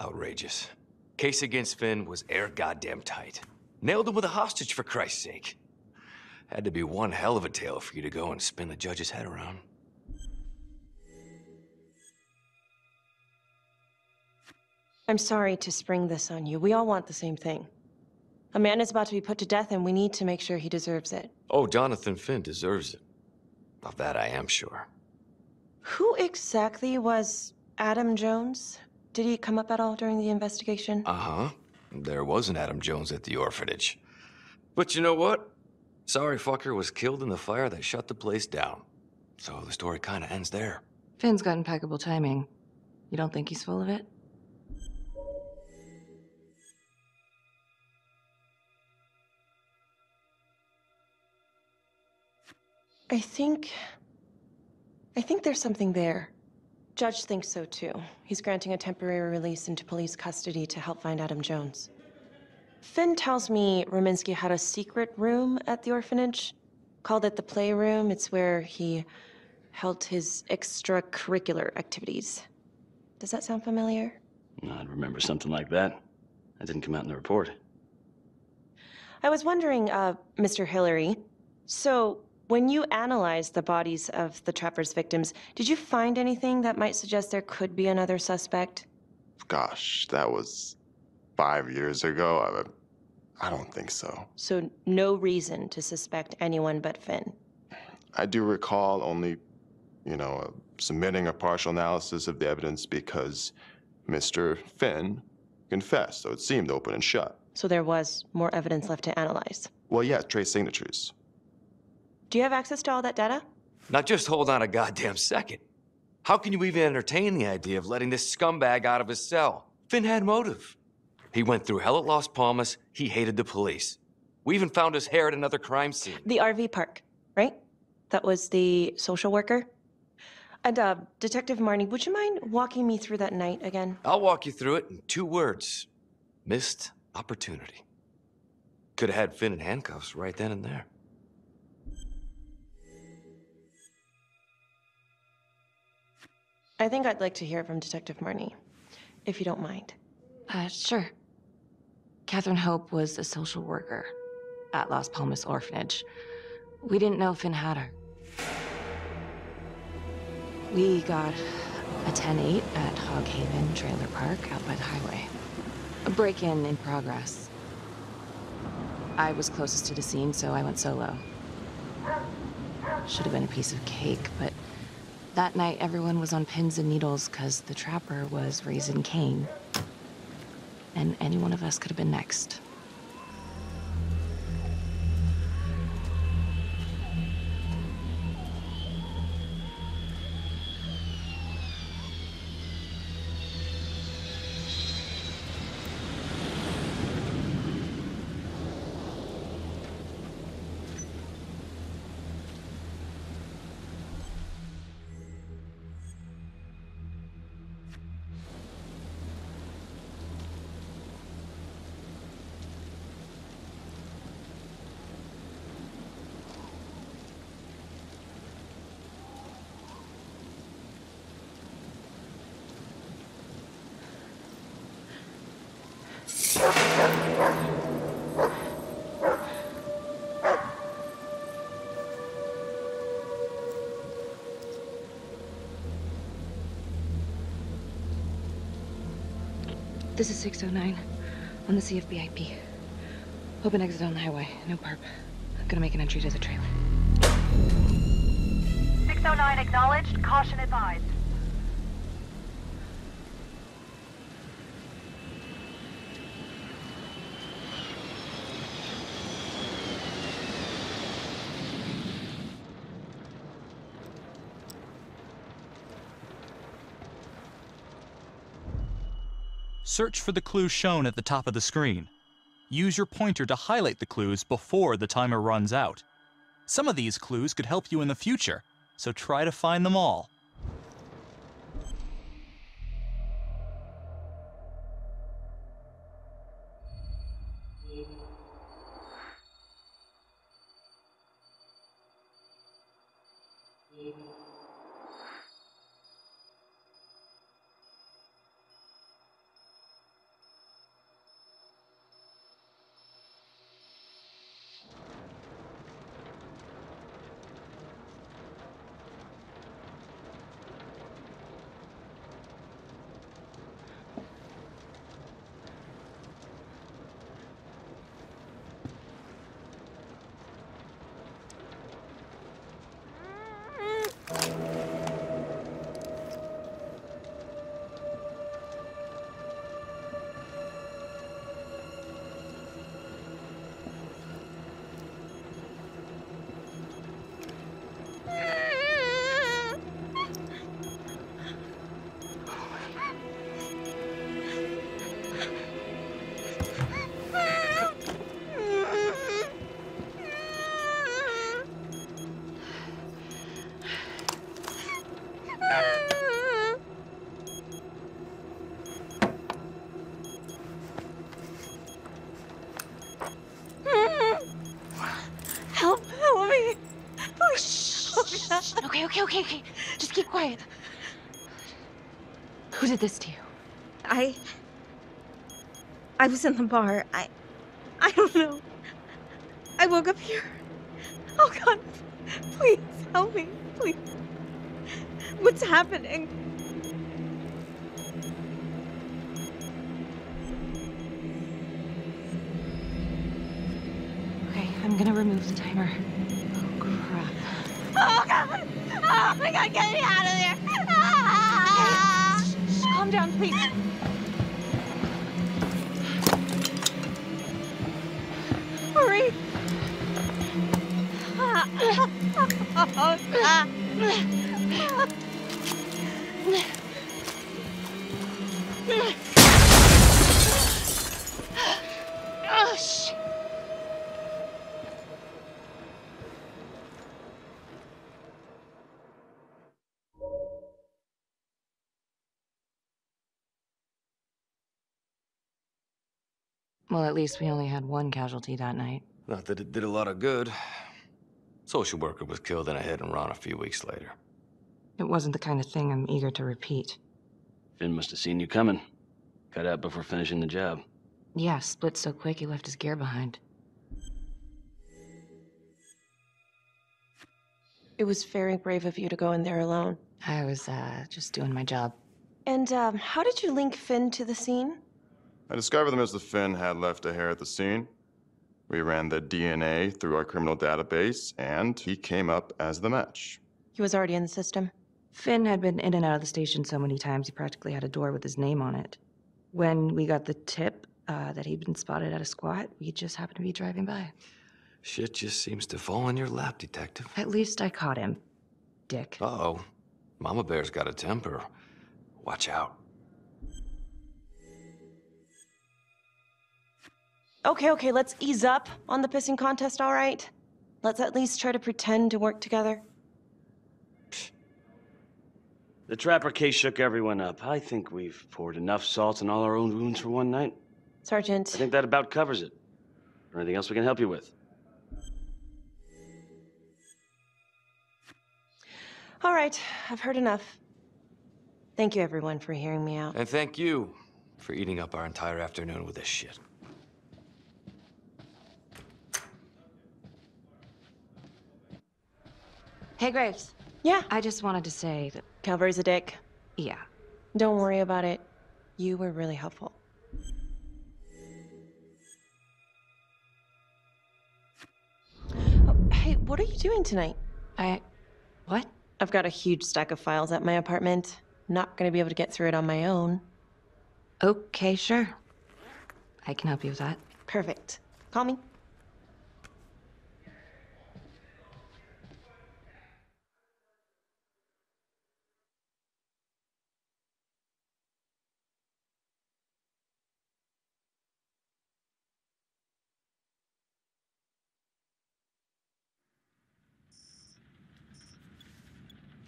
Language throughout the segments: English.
Outrageous. Case against Finn was air goddamn tight. Nailed him with a hostage, for Christ's sake. Had to be one hell of a tale for you to go and spin the judge's head around. I'm sorry to spring this on you. We all want the same thing. A man is about to be put to death, and we need to make sure he deserves it. Oh, Jonathan Finn deserves it. Of that I am sure. Who exactly was Adam Jones? Did he come up at all during the investigation? Uh-huh. There was an Adam Jones at the orphanage. But you know what? Sorry fucker was killed in the fire that shut the place down. So the story kind of ends there. Finn's got impeccable timing. You don't think he's full of it? I think there's something there. Judge thinks so too. He's granting a temporary release into police custody to help find Adam Jones. Finn tells me Rominsky had a secret room at the orphanage. Called it the playroom. It's where he held his extracurricular activities. Does that sound familiar? I'd remember something like that. That didn't come out in the report. I was wondering, Mr. Hillary, so when you analyzed the bodies of the Trapper's victims, did you find anything that might suggest there could be another suspect? Gosh, that was 5 years ago. I don't think so. So no reason to suspect anyone but Finn? I do recall only, submitting a partial analysis of the evidence because Mr. Finn confessed, so it seemed open and shut. So there was more evidence left to analyze? Well, yeah, trace signatures. Do you have access to all that data? Now just hold on a goddamn second. How can you even entertain the idea of letting this scumbag out of his cell? Finn had motive. He went through hell at Las Palmas. He hated the police. We even found his hair at another crime scene. The RV park, right? That was the social worker? And, Detective Marnie, would you mind walking me through that night again? I'll walk you through it in 2 words. Missed opportunity. Could have had Finn in handcuffs right then and there. I think I'd like to hear from Detective Marnie, if you don't mind. Sure. Catherine Hope was a social worker at Las Palmas Orphanage. We didn't know Finn had her. We got a 10-8 at Hog Haven Trailer Park out by the highway. A break-in in progress. I was closest to the scene, so I went solo. Should have been a piece of cake, but that night everyone was on pins and needles because the Trapper was raising Cain. And any one of us could have been next. This is 609 on the CFBIP. Open exit on the highway, no perp. Gonna make an entry to the trailer. 609 acknowledged, caution advised. Search for the clues shown at the top of the screen. Use your pointer to highlight the clues before the timer runs out. Some of these clues could help you in the future, so try to find them all. Okay. Just keep quiet. Who did this to you? I was in the bar. I don't know. I woke up here. Oh God, please help me, please. What's happening? Okay, I'm gonna remove the timer. Oh, crap. Oh God! Oh my God, get me out of there! Shh, calm down, please. Hurry! Oh, shit. Well, at least we only had one casualty that night. Not that it did a lot of good. Social worker was killed in a hit and run a few weeks later. It wasn't the kind of thing I'm eager to repeat. Finn must have seen you coming. Cut out before finishing the job. Yeah, split so quick he left his gear behind. It was very brave of you to go in there alone. I was, just doing my job. And, how did you link Finn to the scene? I discovered that Mr. Finn had left a hair at the scene. We ran the DNA through our criminal database, and he came up as the match. He was already in the system. Finn had been in and out of the station so many times he practically had a door with his name on it. When we got the tip that he'd been spotted at a squat, we just happened to be driving by. Shit just seems to fall in your lap, Detective. At least I caught him, dick. Uh-oh. Mama Bear's got a temper. Watch out. Okay, let's ease up on the pissing contest, all right? Let's at least try to pretend to work together. The Trapper case shook everyone up. I think we've poured enough salt in all our own wounds for one night. Sergeant. I think that about covers it. Or anything else we can help you with? All right, I've heard enough. Thank you, everyone, for hearing me out. And thank you for eating up our entire afternoon with this shit. Hey, Graves. Yeah, I just wanted to say that, Calvary's a dick. yeah. Don't worry about it. You were really helpful. Oh, hey, what are you doing tonight? What? I've got a huge stack of files at my apartment. Not gonna be able to get through it on my own. Okay, sure. I can help you with that. Perfect. Call me.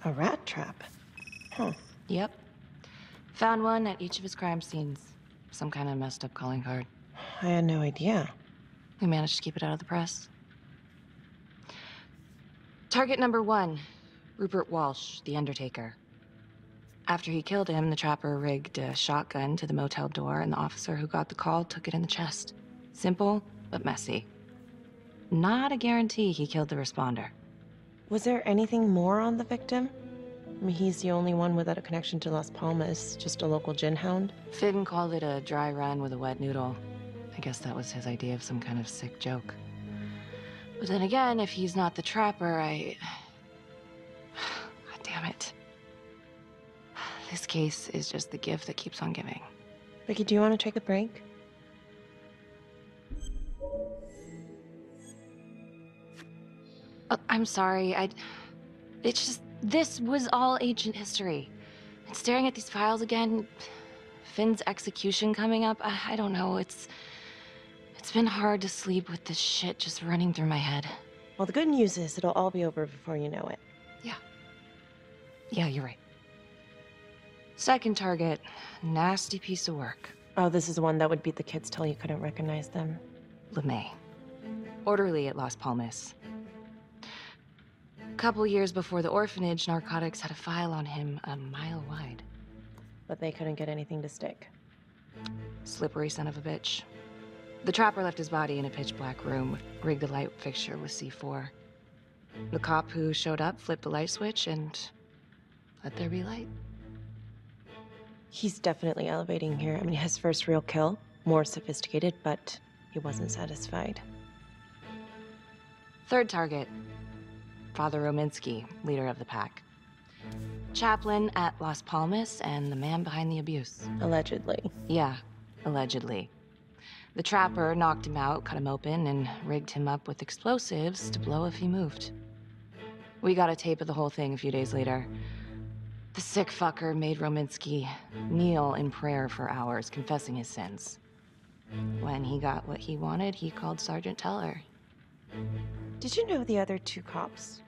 A rat trap? Huh. Yep. Found one at each of his crime scenes. Some kind of messed up calling card. I had no idea. We managed to keep it out of the press. Target number 1, Rupert Walsh, the Undertaker. After he killed him, the trapper rigged a shotgun to the motel door, and the officer who got the call took it in the chest. Simple, but messy. Not a guarantee he killed the responder. Was there anything more on the victim? I mean, he's the only one without a connection to Las Palmas, just a local gin hound. Finn called it a dry run with a wet noodle. I guess that was his idea of some kind of sick joke. But then again, if he's not the trapper, God damn it. This case is just the gift that keeps on giving. Becky, do you want to take a break? I'm sorry, it's just, this was all ancient history. And staring at these files again, Finn's execution coming up, I don't know, it's been hard to sleep with this shit just running through my head. Well, the good news is it'll all be over before you know it. Yeah, you're right. Second target, nasty piece of work. Oh, this is the one that would beat the kids till you couldn't recognize them. LeMay. Orderly at Las Palmas. couple years before the orphanage, narcotics had a file on him a mile wide. But they couldn't get anything to stick. Slippery son of a bitch. The trapper left his body in a pitch-black room, rigged a light fixture with C4. The cop who showed up flipped the light switch and let there be light. He's definitely elevating here. I mean, his first real kill, more sophisticated, but he wasn't satisfied. Third target, Father Rominsky, leader of the pack. Chaplain at Las Palmas and the man behind the abuse. Allegedly. Yeah, allegedly. The trapper knocked him out, cut him open, and rigged him up with explosives to blow if he moved. We got a tape of the whole thing a few days later. The sick fucker made Rominsky kneel in prayer for hours, confessing his sins. When he got what he wanted, he called Sergeant Teller. Did you know the other two cops?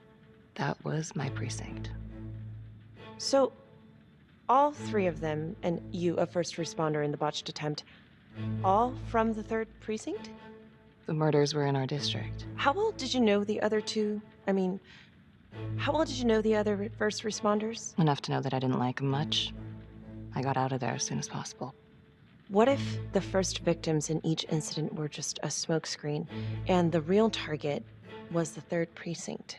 That was my precinct. So, all three of them, and you, a first responder in the botched attempt, all from the 3rd precinct? The murders were in our district. How well did you know the other two? I mean, how well did you know the other first responders? Enough to know that I didn't like him much. I got out of there as soon as possible. What if the first victims in each incident were just a smokescreen, and the real target was the 3rd precinct?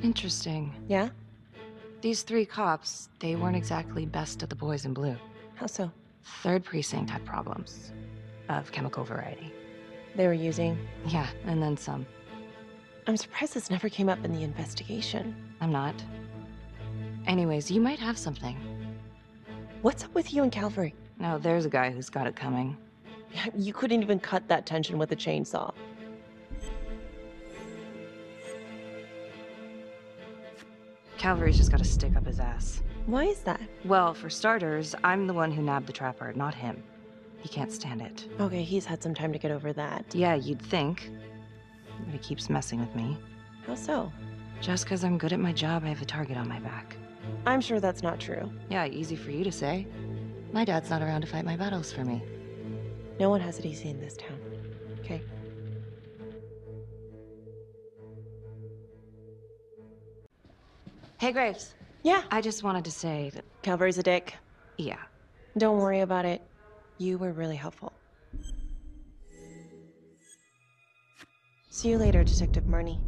Interesting. Yeah? These 3 cops, they weren't exactly best of the boys in blue. How so? 3rd precinct had problems. Of chemical variety. They were using? Yeah, and then some. I'm surprised this never came up in the investigation. I'm not. Anyways, you might have something. What's up with you and Calvary? No, there's a guy who's got it coming. You couldn't even cut that tension with a chainsaw. Calvary's just got a stick up his ass. Why is that? Well, for starters, I'm the one who nabbed the trapper, not him. He can't stand it. Okay, he's had some time to get over that. Yeah, you'd think. But he keeps messing with me. How so? Just because I'm good at my job, I have a target on my back. I'm sure that's not true. Yeah, easy for you to say. My dad's not around to fight my battles for me. No one has it easy in this town. Okay. Hey, Graves. Yeah. I just wanted to say that, Calvary's a dick. yeah. Don't worry about it. You were really helpful. See you later, Detective Marnie.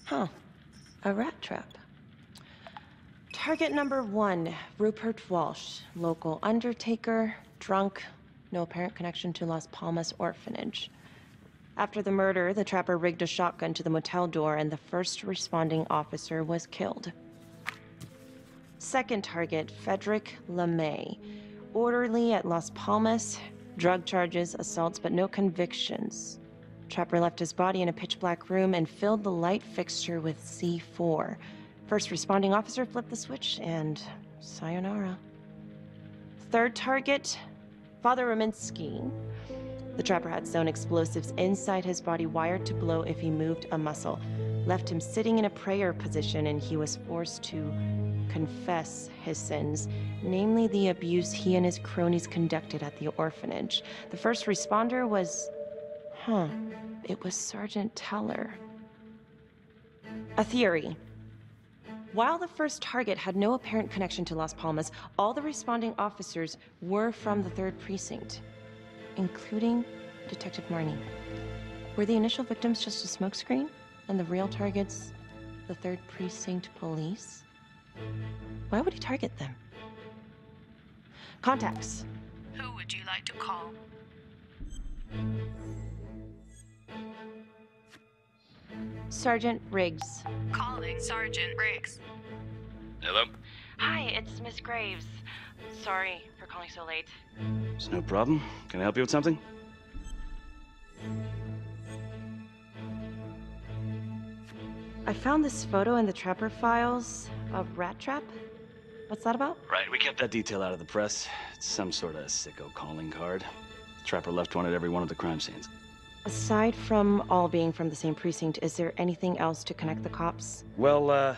Huh. A rat trap. Target number 1, Rupert Walsh, local undertaker, drunk, no apparent connection to Las Palmas orphanage. After the murder, the trapper rigged a shotgun to the motel door and the first responding officer was killed. Second target, Frederick LeMay, orderly at Las Palmas, drug charges, assaults, but no convictions. Trapper left his body in a pitch-black room and filled the light fixture with C4. First responding officer flipped the switch, and sayonara. Third target, Father Rominsky. The trapper had sewn explosives inside his body, wired to blow if he moved a muscle. Left him sitting in a prayer position, and he was forced to confess his sins, namely the abuse he and his cronies conducted at the orphanage. The first responder was... it was Sergeant Teller. A theory. While the first target had no apparent connection to Las Palmas, all the responding officers were from the 3rd precinct, including Detective Marnie. Were the initial victims just a smokescreen, and the real targets the 3rd precinct police? Why would he target them? Contacts. Who would you like to call? Sergeant Riggs. Calling Sergeant Riggs. Hello? Hi, it's Miss Graves. Sorry for calling so late. It's no problem. Can I help you with something? I found this photo in the Trapper files. A rat trap? What's that about? Right, we kept that detail out of the press. It's some sort of sicko calling card. The trapper left one at every one of the crime scenes. Aside from all being from the same precinct, is there anything else to connect the cops? Well,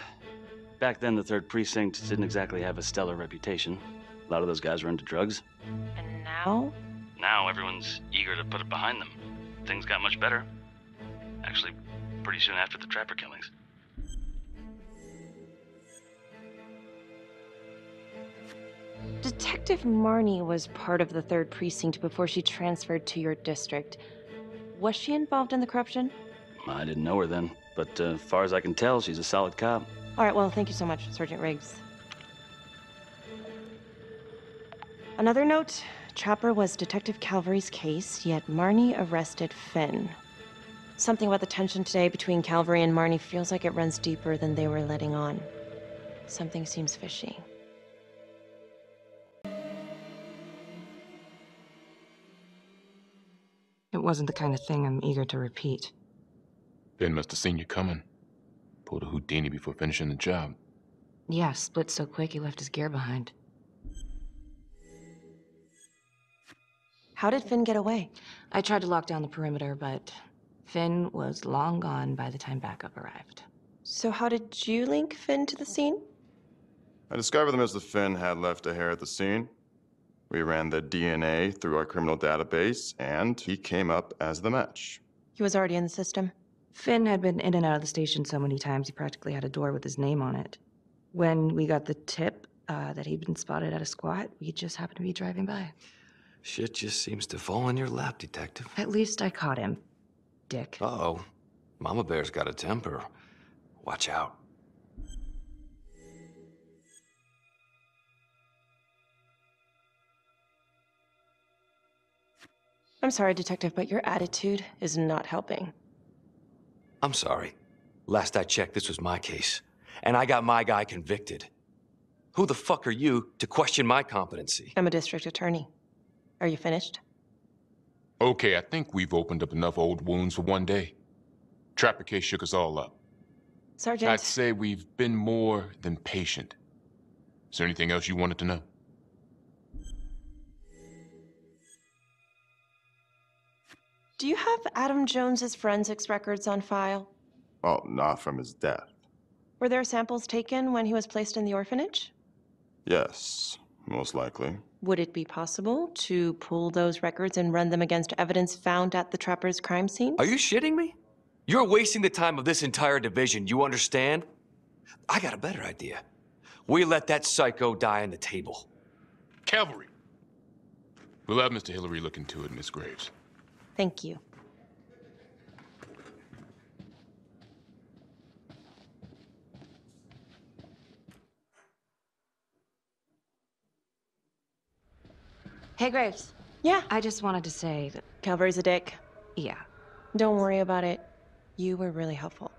back then the 3rd Precinct didn't exactly have a stellar reputation. A lot of those guys were into drugs. And now? Now everyone's eager to put it behind them. Things got much better. Actually, pretty soon after the Trapper killings. Detective Marnie was part of the 3rd Precinct before she transferred to your district. Was she involved in the corruption? I didn't know her then, but as far as I can tell, she's a solid cop. All right, well, thank you so much, Sergeant Riggs. Another note, Trapper was Detective Calvary's case, yet Marnie arrested Finn. Something about the tension today between Calvary and Marnie feels like it runs deeper than they were letting on. Something seems fishy. It wasn't the kind of thing I'm eager to repeat. Finn must have seen you coming. Pulled a Houdini before finishing the job. Yeah, split so quick he left his gear behind. How did Finn get away? I tried to lock down the perimeter, but Finn was long gone by the time backup arrived. So how did you link Finn to the scene? I discovered that Mr. Finn had left a hair at the scene. We ran the DNA through our criminal database, and he came up as the match. He was already in the system. Finn had been in and out of the station so many times he practically had a door with his name on it. When we got the tip that he'd been spotted at a squat, we just happened to be driving by. Shit just seems to fall in your lap, Detective. At least I caught him, dick. Uh-oh. Mama Bear's got a temper. Watch out. I'm sorry, Detective, but your attitude is not helping. I'm sorry. Last I checked, this was my case. And I got my guy convicted. Who the fuck are you to question my competency? I'm a district attorney. Are you finished? Okay, I think we've opened up enough old wounds for one day. Trapper case shook us all up. Sergeant. I'd say we've been more than patient. Is there anything else you wanted to know? Do you have Adam Jones's forensics records on file? Well, not from his death. Were there samples taken when he was placed in the orphanage? Yes, most likely. Would it be possible to pull those records and run them against evidence found at the Trapper's crime scene? Are you shitting me? You're wasting the time of this entire division, you understand? I got a better idea. We let that psycho die on the table. Cavalry! We'll have Mr. Hillary look into it, Miss Graves. Thank you. Hey, Graves. Yeah. I just wanted to say that, Calvary's a dick. yeah. Don't worry about it. You were really helpful.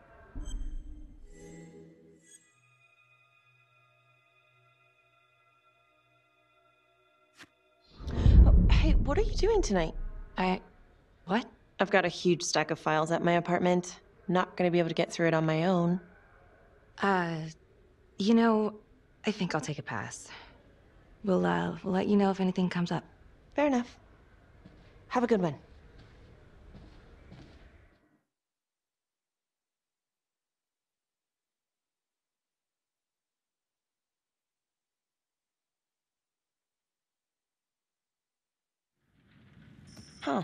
Oh, hey, what are you doing tonight? What? I've got a huge stack of files at my apartment. Not gonna be able to get through it on my own. You know, I think I'll take a pass. We'll let you know if anything comes up. Fair enough. Have a good one. Huh.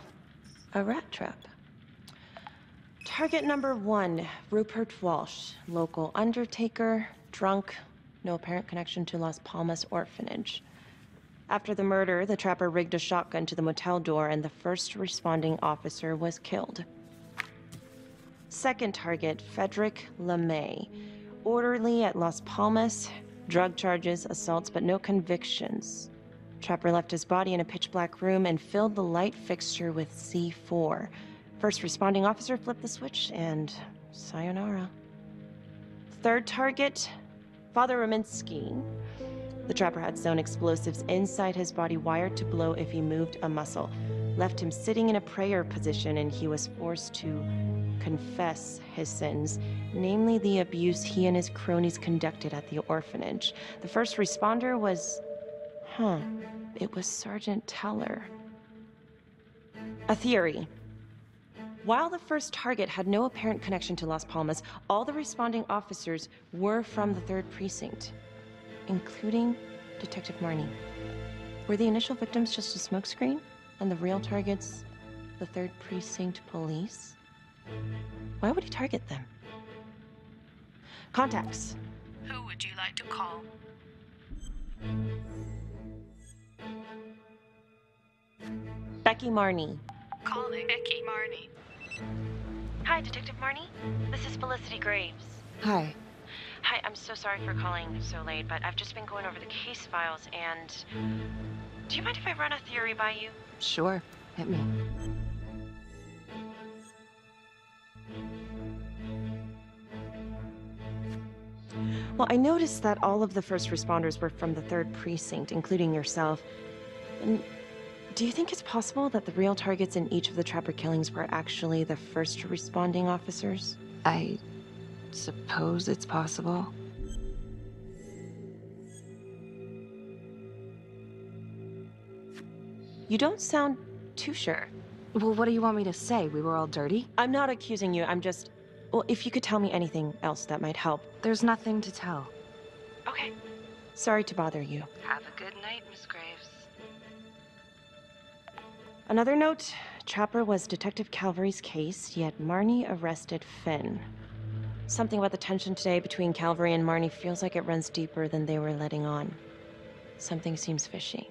A rat trap. Target number 1, Rupert Walsh, local undertaker, drunk, no apparent connection to Las Palmas orphanage. After the murder, the Trapper rigged a shotgun to the motel door and the first responding officer was killed. Second target, Frederick LeMay, orderly at Las Palmas, drug charges, assaults, but no convictions. Trapper left his body in a pitch-black room and filled the light fixture with C4. First responding officer flipped the switch, and sayonara. Third target, Father Rominsky. The Trapper had sewn explosives inside his body, wired to blow if he moved a muscle. Left him sitting in a prayer position, and he was forced to confess his sins, namely the abuse he and his cronies conducted at the orphanage. The first responder was... it was Sergeant Teller. A theory. While the first target had no apparent connection to Las Palmas, all the responding officers were from the 3rd Precinct, including Detective Marnie. Were the initial victims just a smokescreen, and the real targets the 3rd Precinct police? Why would he target them? Contacts. Who would you like to call? Becky Marnie. Calling Becky Marnie. Hi, Detective Marnie. This is Felicity Graves. Hi. Hi, I'm so sorry for calling so late, but I've just been going over the case files and... Do you mind if I run a theory by you? Sure. Hit me. Well, I noticed that all of the first responders were from the 3rd Precinct, including yourself. And do you think it's possible that the real targets in each of the Trapper killings were actually the first responding officers? I suppose it's possible. You don't sound too sure. Well, what do you want me to say? We were all dirty? I'm not accusing you, I'm just... Well, if you could tell me anything else that might help. There's nothing to tell. Okay. Sorry to bother you. Have a good night, Miss Graves. Another note, Trapper was Detective Calvary's case, yet Marnie arrested Finn. Something about the tension today between Calvary and Marnie feels like it runs deeper than they were letting on. Something seems fishy.